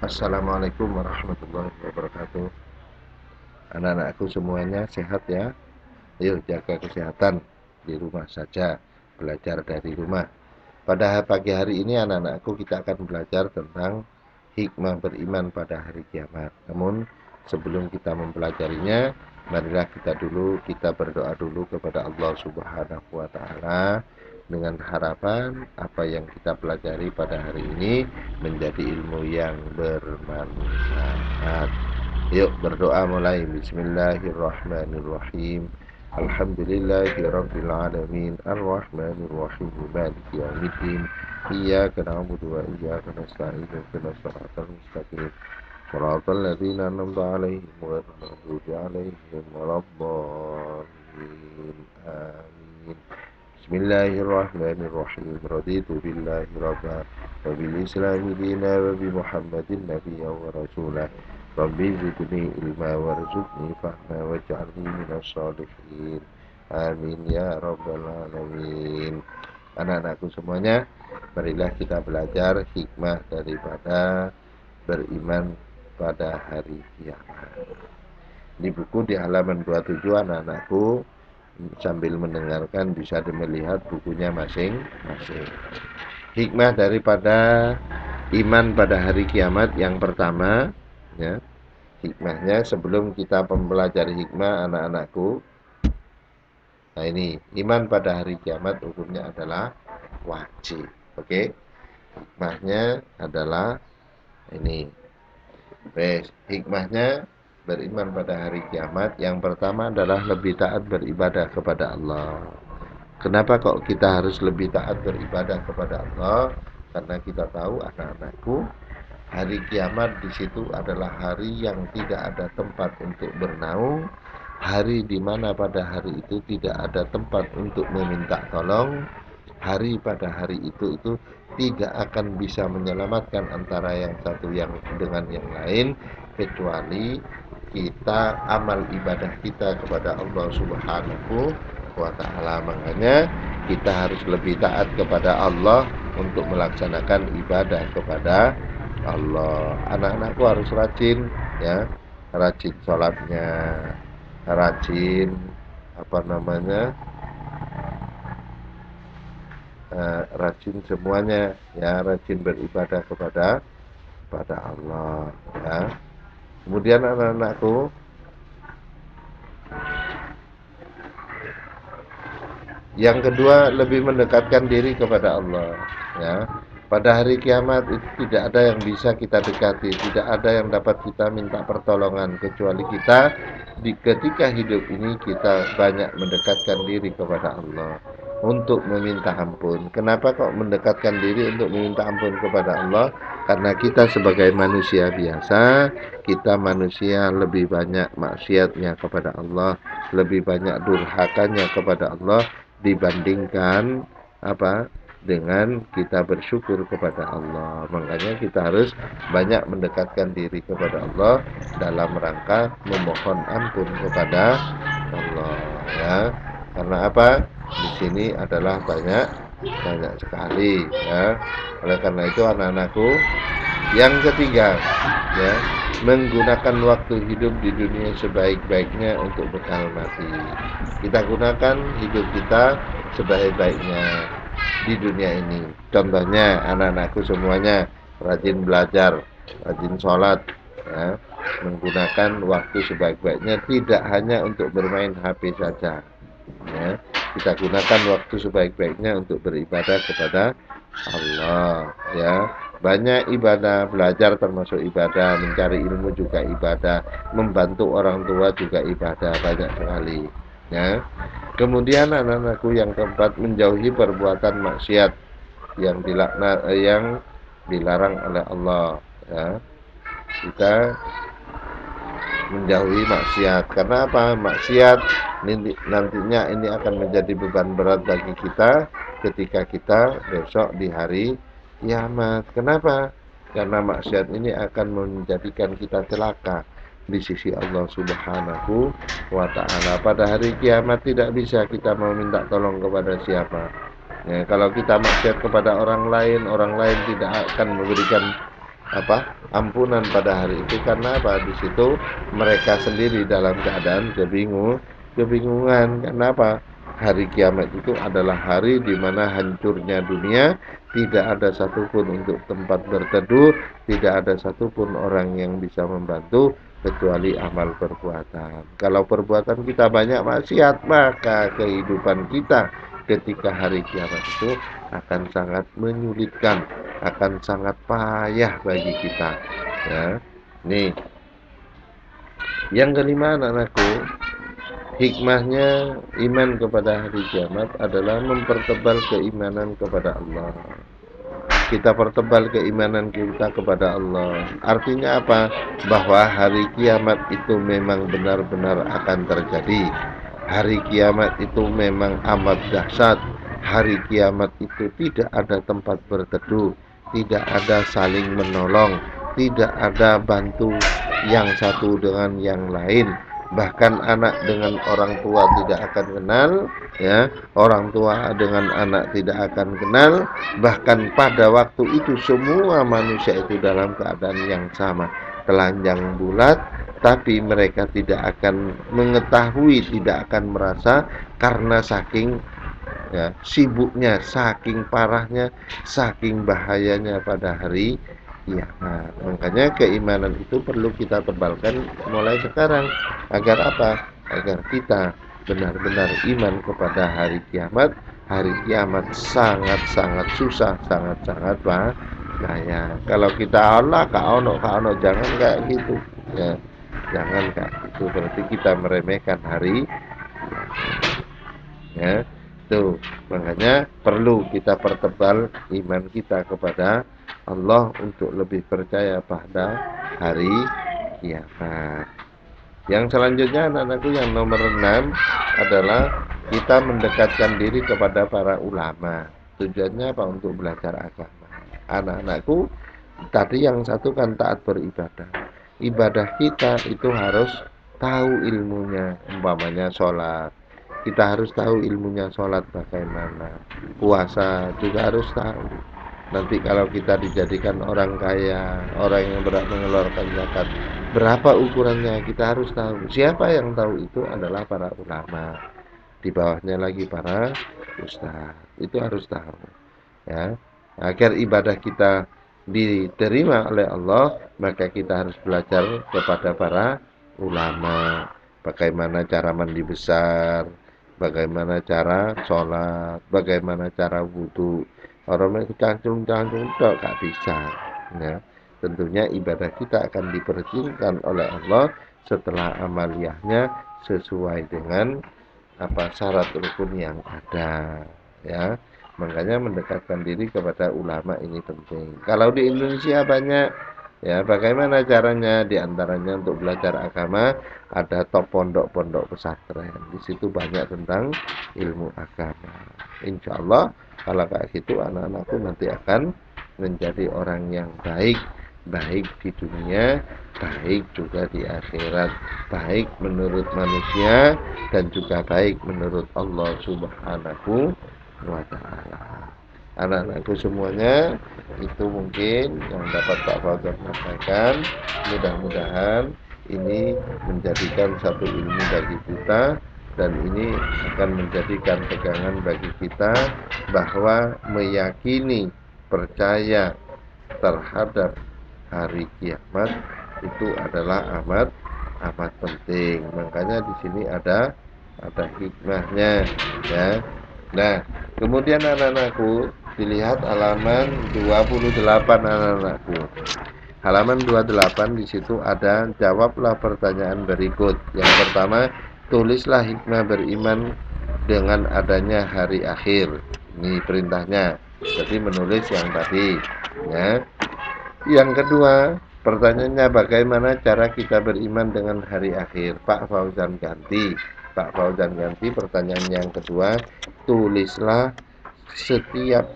Assalamualaikum warahmatullahi wabarakatuh. Anak-anakku semuanya sehat ya. Ayo jaga kesehatan di rumah saja, belajar dari rumah. Pada pagi hari ini anak-anakku kita akan belajar tentang hikmah beriman pada hari kiamat. Namun sebelum kita mempelajarinya, marilah kita berdoa dulu kepada Allah Subhanahu wa taala dengan harapan apa yang kita pelajari pada hari ini menjadi ilmu yang bermanfaat. Yuk berdoa mulai. Bismillahirrahmanirrahim. Alhamdulillahirabbil alamin arrahmanir rahim maliki yaumiddin iyyaka na'budu wa iyyaka nasta'in ihdinas siratal mustaqim siratal ladzina an'amta 'alaihim ghairil maghdubi 'alaihim waladdallin amin. Bismillahirrahmanirrahim. Raditu billahi rabba wa bil islami dina wa bi Muhammadin nabiyya wa rasulah. Rabbi zidni ilma warzuqni fahma waj'alni minas shalihin. Amin ya rabbal alamin. Anak-anakku semuanya, marilah kita belajar hikmah daripada beriman pada hari kiamat. Di buku di halaman 27 anak-anakku sambil mendengarkan bisa melihat bukunya masing-masing. Hikmah daripada iman pada hari kiamat yang pertama, ya. Hikmahnya sebelum kita mempelajari hikmah anak-anakku. Nah ini, iman pada hari kiamat hukumnya adalah wajib. Oke. Hikmahnya adalah ini. Hikmahnya beriman pada hari kiamat yang pertama adalah lebih taat beribadah kepada Allah. Kenapa kok kita harus lebih taat beribadah kepada Allah? Karena kita tahu anak-anakku, hari kiamat di situ adalah hari yang tidak ada tempat untuk bernaung, hari di mana pada hari itu tidak ada tempat untuk meminta tolong, hari pada hari itu tidak akan bisa menyelamatkan antara yang satu yang dengan yang lain kecuali kita amal ibadah kita kepada Allah Subhanahu wa taala. Makanya kita harus lebih taat kepada Allah untuk melaksanakan ibadah kepada Allah. Anak-anakku harus rajin ya, rajin sholatnya, rajin rajin semuanya ya, rajin beribadah kepada Allah ya. Kemudian anak-anakku, yang kedua lebih mendekatkan diri kepada Allah ya. Pada hari kiamat itu tidak ada yang bisa kita dekati, tidak ada yang dapat kita minta pertolongan kecuali kita ketika hidup ini kita banyak mendekatkan diri kepada Allah untuk meminta ampun. Kenapa kok mendekatkan diri untuk meminta ampun kepada Allah? Karena kita sebagai manusia biasa, kita manusia lebih banyak maksiatnya kepada Allah, lebih banyak durhakanya kepada Allah dibandingkan dengan kita bersyukur kepada Allah. Makanya kita harus banyak mendekatkan diri kepada Allah dalam rangka memohon ampun kepada Allah ya. Karena apa? Di sini adalah banyak sekali ya. Oleh karena itu anak-anakku, yang ketiga ya, menggunakan waktu hidup di dunia sebaik-baiknya untuk bekal mati. Kita gunakan hidup kita sebaik-baiknya di dunia ini. Contohnya anak-anakku semuanya rajin belajar, rajin sholat ya, menggunakan waktu sebaik-baiknya, tidak hanya untuk bermain HP saja ya. Kita gunakan waktu sebaik-baiknya untuk beribadah kepada Allah ya. Banyak ibadah, belajar termasuk ibadah, mencari ilmu juga ibadah, membantu orang tua juga ibadah, banyak sekali ya. Kemudian anak-anakku yang keempat, menjauhi perbuatan maksiat yang dilarang oleh Allah ya. Kita menjauhi maksiat. Karena apa? Maksiat nantinya ini akan menjadi beban berat bagi kita ketika kita besok di hari kiamat. Kenapa? Karena maksiat ini akan menjadikan kita celaka di sisi Allah Subhanahu wa taala. Pada hari kiamat tidak bisa kita meminta tolong kepada siapa. Ya, kalau kita maksiat kepada orang lain tidak akan memberikan ampunan pada hari itu. Karena apa? Di situ mereka sendiri dalam keadaan kebingungan. Kenapa? Hari kiamat itu adalah hari di mana hancurnya dunia, tidak ada satupun untuk tempat berteduh, tidak ada satupun orang yang bisa membantu kecuali amal perbuatan. Kalau perbuatan kita banyak maksiat, maka kehidupan kita ketika hari kiamat itu akan sangat menyulitkan, akan sangat payah bagi kita. Ya, nih. Yang kelima, anak-anakku, hikmahnya iman kepada hari kiamat adalah mempertebal keimanan kepada Allah. Kita pertebal keimanan kita kepada Allah. Artinya apa? Bahwa hari kiamat itu memang benar-benar akan terjadi. Hari kiamat itu memang amat dahsyat. Hari kiamat itu tidak ada tempat berteduh, tidak ada saling menolong, tidak ada bantu yang satu dengan yang lain. Bahkan anak dengan orang tua tidak akan kenal, ya, orang tua dengan anak tidak akan kenal. Bahkan pada waktu itu semua manusia itu dalam keadaan yang sama, telanjang bulat, tapi mereka tidak akan mengetahui, tidak akan merasa, karena saking, ya, sibuknya, saking parahnya, saking bahayanya pada hari kiamat. Makanya keimanan itu perlu kita tebalkan mulai sekarang. Agar apa? Agar kita benar-benar iman kepada hari kiamat. Hari kiamat sangat-sangat susah, sangat-sangat bahaya. Kalau kita Allah, kak ono, jangan kayak gitu. Ya, jangan kayak gitu. Berarti kita meremehkan hari kiamat. Ya, tuh, makanya perlu kita pertebal iman kita kepada Allah untuk lebih percaya pada hari kiamat. Yang selanjutnya, anak-anakku, yang nomor 6 adalah kita mendekatkan diri kepada para ulama. Tujuannya apa? Untuk belajar agama. Anak-anakku, tadi yang satu kan taat beribadah. Ibadah kita itu harus tahu ilmunya. Umpamanya sholat, kita harus tahu ilmunya sholat bagaimana. Puasa juga harus tahu. Nanti kalau kita dijadikan orang kaya, orang yang berhak mengeluarkan zakat, berapa ukurannya kita harus tahu. Siapa yang tahu? Itu adalah para ulama. Di bawahnya lagi para ustaz. Itu harus tahu. Ya, agar ibadah kita diterima oleh Allah, maka kita harus belajar kepada para ulama. Bagaimana cara mandi besar, bagaimana cara sholat, bagaimana cara wudhu. Orang itu cancung-cancung tak bisa. Ya, tentunya ibadah kita akan diperhitungkan oleh Allah setelah amaliyahnya sesuai dengan syarat rukun yang ada. Ya, makanya mendekatkan diri kepada ulama ini penting. Kalau di Indonesia banyak, ya, bagaimana caranya? Di antaranya untuk belajar agama ada top pondok-pondok pesantren. Di situ banyak tentang ilmu agama. Insya Allah kalau kayak gitu anak-anakku nanti akan menjadi orang yang baik, baik di dunia, baik juga di akhirat, baik menurut manusia dan juga baik menurut Allah Subhanahu wa ta'ala. Anak-anakku semuanya, itu mungkin yang dapat Pak Fauzan sampaikan. Mudah-mudahan ini menjadikan satu ilmu bagi kita, dan ini akan menjadikan pegangan bagi kita bahwa meyakini, percaya terhadap hari kiamat itu adalah amat penting. Makanya di sini ada hikmahnya, ya. Nah, kemudian anak-anakku, dilihat halaman 28, anak-anakku. Halaman 28, di situ ada jawablah pertanyaan berikut. Yang pertama, tulislah hikmah beriman dengan adanya hari akhir. Ini perintahnya. Jadi menulis yang tadi, ya. Yang kedua, pertanyaannya bagaimana cara kita beriman dengan hari akhir? Pak Fauzan ganti. Pertanyaan yang kedua, tulislah setiap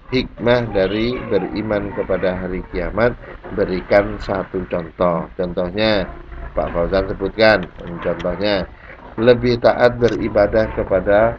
hikmah dari beriman kepada hari kiamat, berikan satu contoh. Contohnya Pak Fauzan sebutkan. Contohnya, lebih taat beribadah kepada